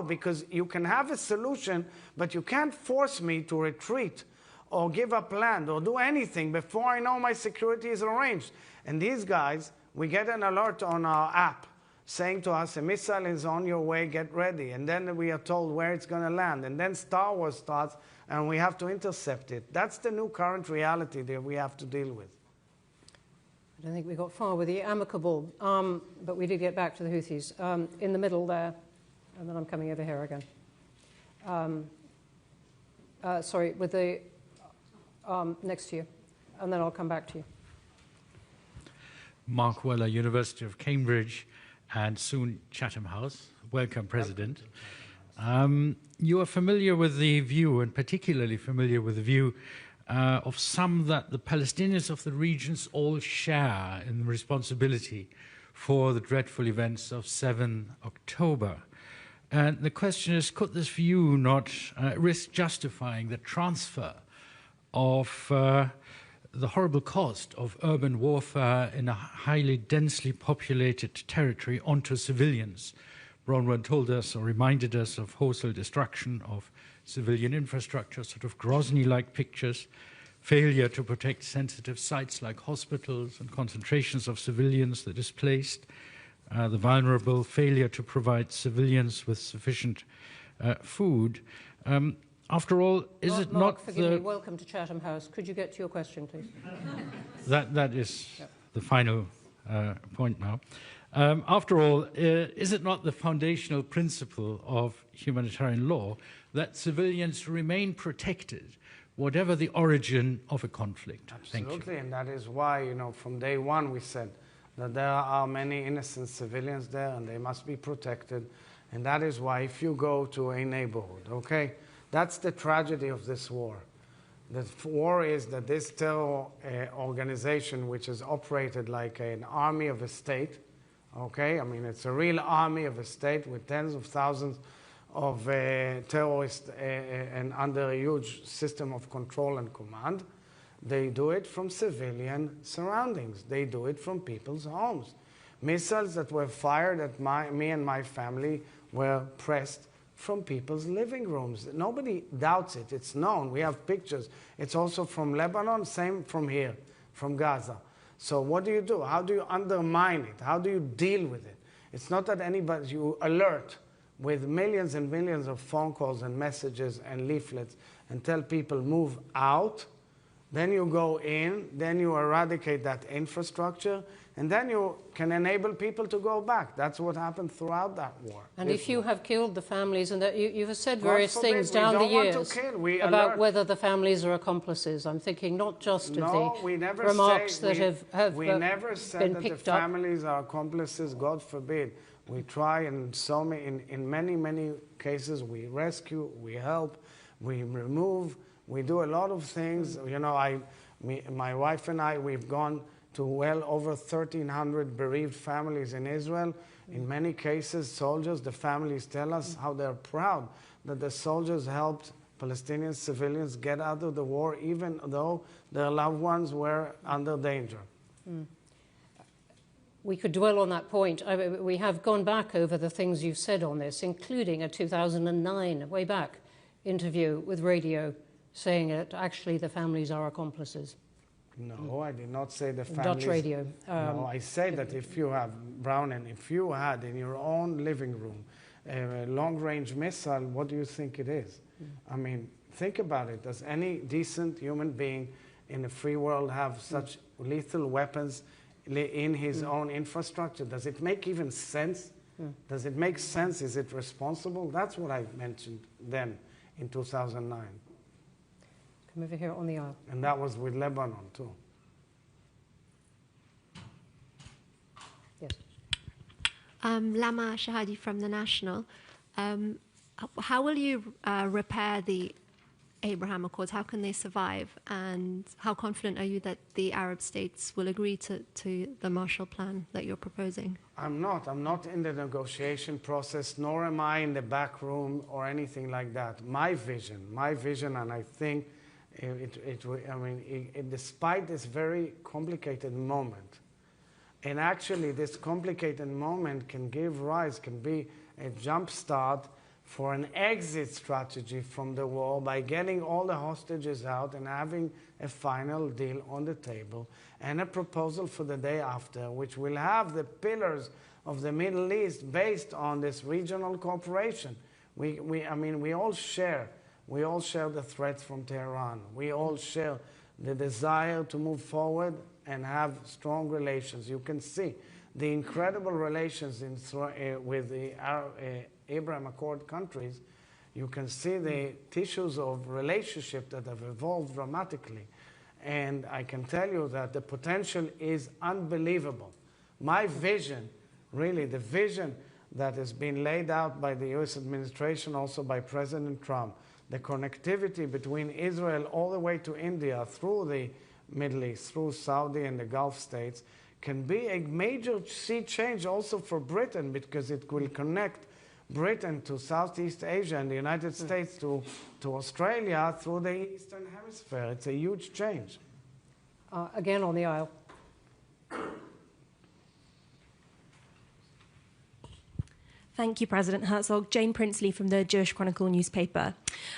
because you can have a solution, but you can't force me to retreat or give up land or do anything before I know my security is arranged. And these guys, we get an alert on our app saying to us, a missile is on your way, get ready. And then we are told where it's going to land. And then Star Wars starts, and we have to intercept it. That's the new current reality that we have to deal with. I don't think we got far with the amicable, but we did get back to the Houthis. In the middle there, and then I'm coming over here again. Sorry, with the next to you, and then I'll come back to you. Mark Weller, University of Cambridge, and soon Chatham House. Welcome, President. You are familiar with the view, and particularly familiar with the view of some that the Palestinians of the regions all share in the responsibility for the dreadful events of 7 October. And the question is, could this view not risk justifying the transfer of the horrible cost of urban warfare in a highly densely populated territory onto civilians. Bronwyn told us or reminded us of wholesale destruction of civilian infrastructure, sort of Grozny-like pictures, failure to protect sensitive sites like hospitals and concentrations of civilians, the displaced, the vulnerable, failure to provide civilians with sufficient food. After all, is it not forgive me, welcome to Chatham House. Could you get to your question, please? That is the final point now. After all, is it not the foundational principle of humanitarian law that civilians remain protected, whatever the origin of a conflict? Absolutely, and that is why, you know, from day one we said that there are many innocent civilians there and they must be protected. And that is why if you go to a neighborhood, okay, that's the tragedy of this war. The war is that this terror organization, which is operated like an army of a state, okay, I mean, it's a real army of a state with tens of thousands of terrorists and under a huge system of control and command. They do it from civilian surroundings. They do it from people's homes. Missiles that were fired at me and my family were pressed from people's living rooms. Nobody doubts it. It's known. We have pictures. It's also from Lebanon, same from here, from Gaza. So what do you do? How do you undermine it? How do you deal with it? It's not that anybody, you alert with millions and millions of phone calls and messages and leaflets and tell people move out. Then you go in, then you eradicate that infrastructure, and then you can enable people to go back. That's what happened throughout that war. And if you have killed the families, and that you have said various things down the years about whether the families are accomplices. I'm thinking not just of the remarks that have we never said been that picked the up. families are accomplices, God forbid. We try, and so many, in many, many cases, we rescue, we help, we remove, we do a lot of things. You know, my wife and I, we've gone to well over 1,300 bereaved families in Israel. In many cases, soldiers, the families tell us how they're proud that the soldiers helped Palestinian civilians get out of the war, even though their loved ones were under danger. We could dwell on that point. We have gone back over the things you've said on this, including a 2009, way back, interview with Radio saying that actually the families are accomplices. No, I did not say the families. Dutch Radio. No, I say that if you have, Brown, and if you had in your own living room a long-range missile, what do you think it is? I mean, think about it. Does any decent human being in a free world have such lethal weapons in his own infrastructure? Does it make even sense? Does it make sense? Is it responsible? That's what I mentioned then in 2009. Come over here on the aisle. And that was with Lebanon, too. Yes. Lama Shahadi from The National. How will you repair the Abraham Accords? How can they survive? And how confident are you that the Arab states will agree to the Marshall Plan that you're proposing? I'm not in the negotiation process, nor am I in the back room or anything like that. My vision, and I think despite this very complicated moment, and actually this complicated moment can be a jump start for an exit strategy from the war by getting all the hostages out and having a final deal on the table and a proposal for the day after, which will have the pillars of the Middle East based on this regional cooperation. We all share the threats from Tehran. We all share the desire to move forward and have strong relations. You can see the incredible relations with the Abraham Accord countries. You can see the tissues of relationship that have evolved dramatically. And I can tell you that the potential is unbelievable. My vision, really the vision that has been laid out by the US administration, also by President Trump, the connectivity between Israel all the way to India through the Middle East, through Saudi and the Gulf states, can be a major sea change also for Britain, because it will connect Britain to Southeast Asia and the United States to Australia through the Eastern Hemisphere. It's a huge change. Again on the aisle. Thank you, President Herzog. Jane Princely from the Jewish Chronicle newspaper.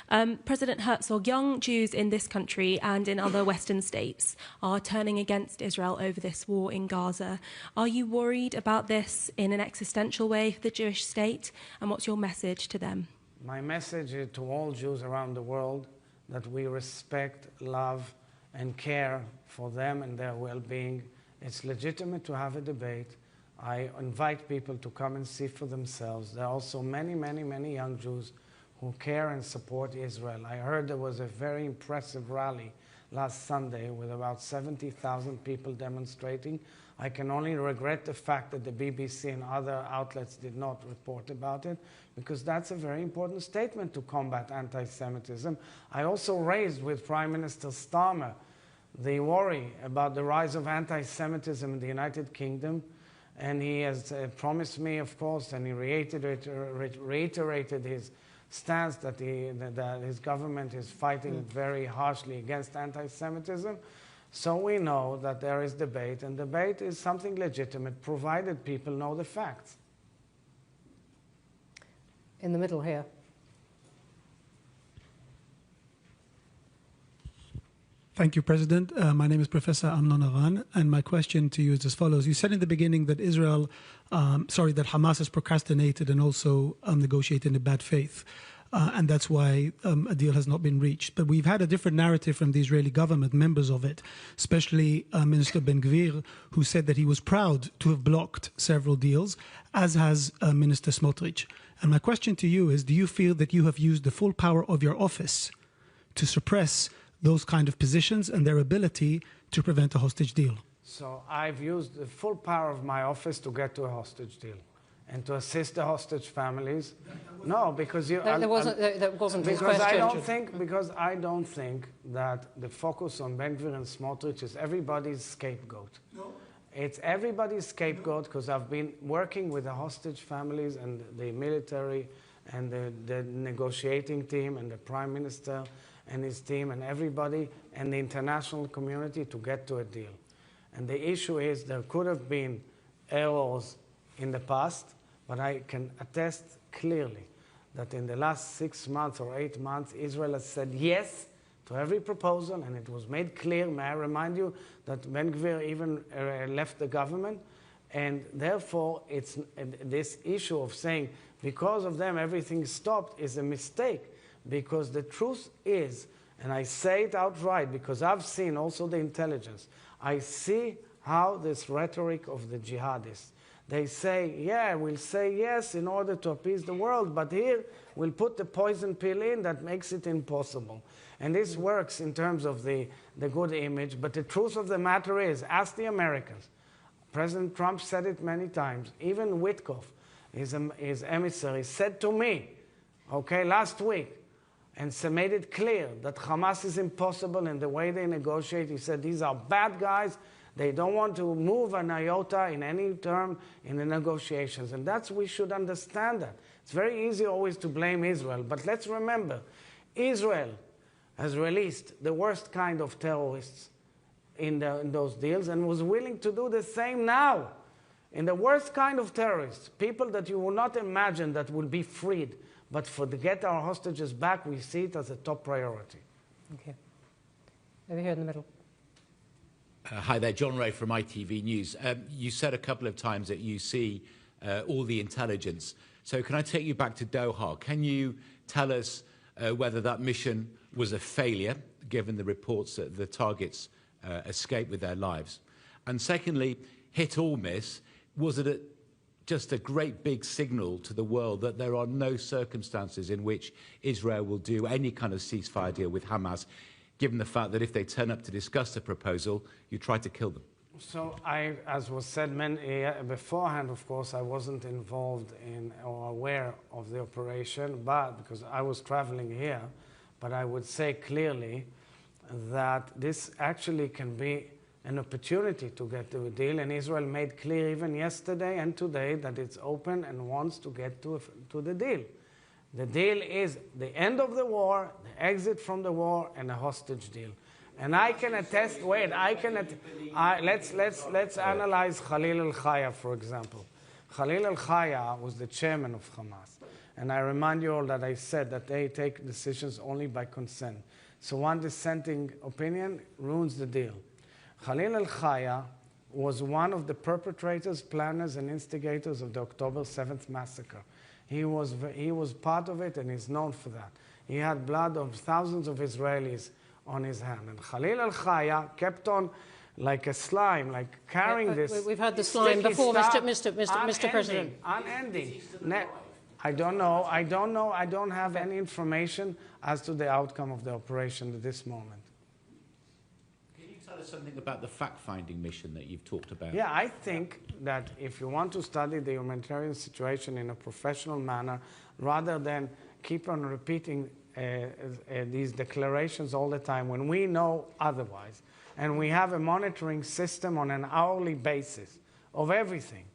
President Herzog, young Jews in this country and in other Western states are turning against Israel over this war in Gaza. Are you worried about this in an existential way for the Jewish state? And what's your message to them? My message is to all Jews around the world that we respect, love, and care for them and their well-being. It's legitimate to have a debate. I invite people to come and see for themselves. There are also many, many, many young Jews who care and support Israel. I heard there was a very impressive rally last Sunday with about 70,000 people demonstrating. I can only regret the fact that the BBC and other outlets did not report about it, because that's a very important statement to combat anti-Semitism. I also raised with Prime Minister Starmer the worry about the rise of anti-Semitism in the United Kingdom. And he has promised me, of course, and he reiterated his stance that, that his government is fighting very harshly against anti-Semitism. So we know that there is debate, and debate is something legitimate, provided people know the facts. In the middle here. Thank you, President. My name is Professor Amnon Aran, and my question to you is as follows. You said in the beginning that that Hamas has procrastinated and also negotiated in bad faith, and that's why a deal has not been reached. But we've had a different narrative from the Israeli government, members of it, especially Minister Ben-Gvir, who said that he was proud to have blocked several deals, as has Minister Smotrich. And my question to you is, do you feel that you have used the full power of your office to suppress those kind of positions and their ability to prevent a hostage deal? So I've used the full power of my office to get to a hostage deal and to assist the hostage families. No, because you... That wasn't his because question. Because I don't think that the focus on Ben-Gvir and Smotrich is everybody's scapegoat. No. It's everybody's scapegoat, because I've been working with the hostage families and the military and the negotiating team and the Prime Minister and his team and everybody and the international community to get to a deal. And the issue is there could have been errors in the past, but I can attest clearly that in the last 6 months or 8 months, Israel has said yes to every proposal, and it was made clear. May I remind you that Ben-Gvir even left the government, and therefore it's this issue of saying because of them everything stopped is a mistake. Because the truth is, and I say it outright because I've seen also the intelligence, I see how this rhetoric of the jihadists, they say, yeah, we'll say yes in order to appease the world, but here we'll put the poison pill in that makes it impossible. And this works in terms of the good image, but the truth of the matter is, ask the Americans. President Trump said it many times. Even Witkoff, his emissary, said to me, okay, last week, and so made it clear that Hamas is impossible in the way they negotiate. He said these are bad guys. They don't want to move an iota in any term in the negotiations. And we should understand that. It's very easy always to blame Israel. But let's remember, Israel has released the worst kind of terrorists in those deals and was willing to do the same now. In the worst kind of terrorists, people that you would not imagine that will be freed. But to get our hostages back, we see it as a top priority. Okay. Over here in the middle. Hi there, John Ray from ITV News. You said a couple of times that you see all the intelligence. So can I take you back to Doha? Can you tell us whether that mission was a failure, given the reports that the targets escaped with their lives? And secondly, hit or miss, was it just a great big signal to the world that there are no circumstances in which Israel will do any kind of ceasefire deal with Hamas, given the fact that if they turn up to discuss the proposal, you try to kill them? So as was said beforehand, of course, I wasn't involved in or aware of the operation, but because I was traveling here, but I would say clearly that this actually can be an opportunity to get to a deal, and Israel made clear even yesterday and today that it's open and wants to get to the deal. The deal is the end of the war, the exit from the war, and a hostage deal. And I can attest, let's analyze Khalil al-Khaya, for example. Khalil al-Khaya was the chairman of Hamas. And I remind you all that I said that they take decisions only by consent. So one dissenting opinion ruins the deal. Khalil al-Khaya was one of the perpetrators, planners, and instigators of the October 7th massacre. He was part of it, and he's known for that. He had blood of thousands of Israelis on his hand. And Khalil al-Khaya kept on like a slime, like carrying this. We've had the slime before, Mr. President. Unending. I don't know. I don't have any information as to the outcome of the operation at this moment. Can you tell us something about the fact-finding mission that you've talked about? Yeah, I think that if you want to study the humanitarian situation in a professional manner, rather than keep on repeating these declarations all the time when we know otherwise, and we have a monitoring system on an hourly basis of everything,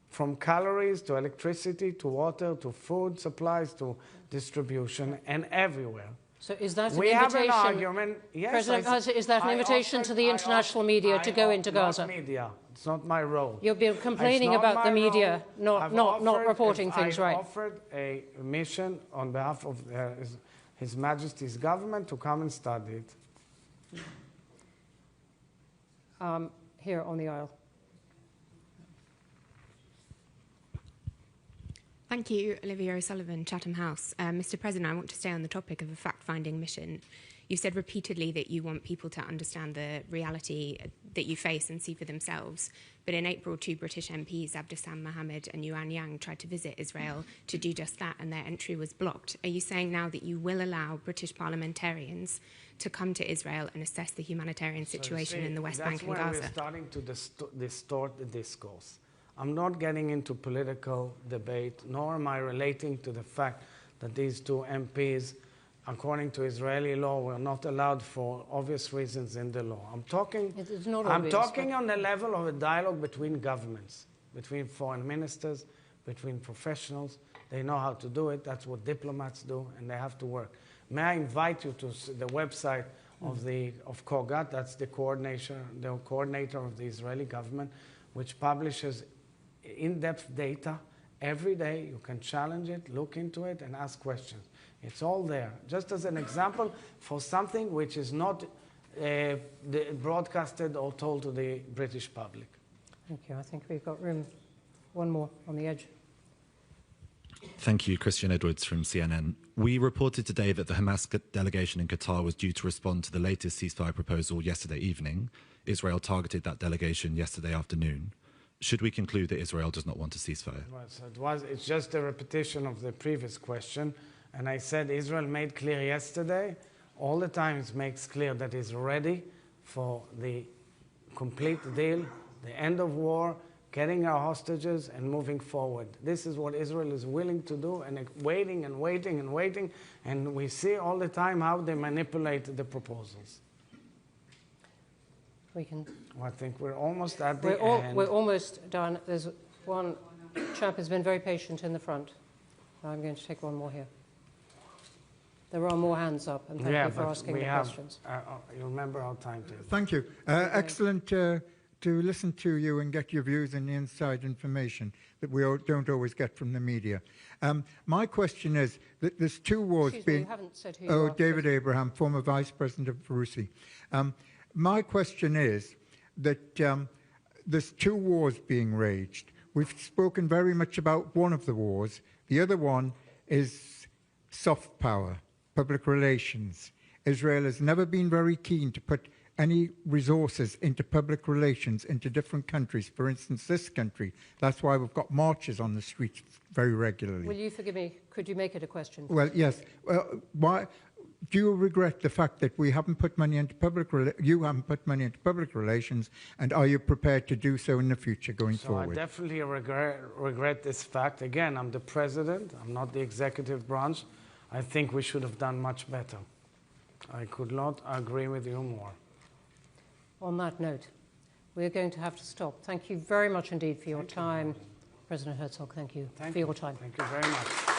from calories to electricity to water to food supplies to distribution and everywhere. So is that an we invitation? Have an argument. Yes, President, is that an invitation to the international media to go into Gaza? Not media. It's not my role. You've been complaining about the media not reporting things right. I offered a mission on behalf of His Majesty's government to come and study it. Here on the aisle. Thank you, Olivia O'Sullivan, Chatham House. Mr. President, I want to stay on the topic of a fact-finding mission. You've said repeatedly that you want people to understand the reality that you face and see for themselves. But in April, 2 British MPs, Abdeslam Mohammed and Yuan Yang, tried to visit Israel to do just that, and their entry was blocked. Are you saying now that you will allow British parliamentarians to come to Israel and assess the humanitarian situation in the West Bank and Gaza? That's where we're starting to distort the discourse. I'm not getting into political debate, nor am I relating to the fact that these two MPs, according to Israeli law, were not allowed for obvious reasons in the law. I'm talking on the level of a dialogue between governments, between foreign ministers, between professionals. They know how to do it. That's what diplomats do, and they have to work. May I invite you to the website of COGAT, that's the coordinator of the Israeli government, which publishes in-depth data every day. You can challenge it, look into it, and ask questions. It's all there. Just as an example for something which is not broadcasted or told to the British public. Thank you. I think we've got room. One more on the edge. Thank you, Christian Edwards from CNN. We reported today that the Hamas delegation in Qatar was due to respond to the latest ceasefire proposal yesterday evening. Israel targeted that delegation yesterday afternoon. Should we conclude that Israel does not want a ceasefire? It's just a repetition of the previous question. And I said Israel made clear yesterday, all the time it makes clear that it's ready for the complete deal, the end of war, getting our hostages and moving forward. This is what Israel is willing to do, and waiting and waiting and waiting. And we see all the time how they manipulate the proposals. We can. Well, I think we're almost at the end. We're almost done. There's one chap who's been very patient in the front. I'm going to take one more here. There are more hands up, and thank you for asking the questions. You remember our timetable. Thank you. Excellent to listen to you and get your views and the inside information that we don't always get from the media. My question is that there's two wars being... you haven't said who you are. David Abraham, former Vice President of RUSI. My question is that there's two wars being waged. We've spoken very much about one of the wars. The other one is soft power, public relations. Israel has never been very keen to put any resources into public relations into different countries. For instance, this country. That's why we've got marches on the streets very regularly. Will you forgive me? Could you make it a question? Well, yes. Why do you regret the fact that we haven't put money into you haven't put money into public relations, and are you prepared to do so in the future going forward? I definitely regret this fact. Again, I'm the president. I'm not the executive branch. I think we should have done much better. I could not agree with you more. On that note, we're going to have to stop. Thank you very much indeed for your time. President Herzog, thank you for your time. Thank you very much.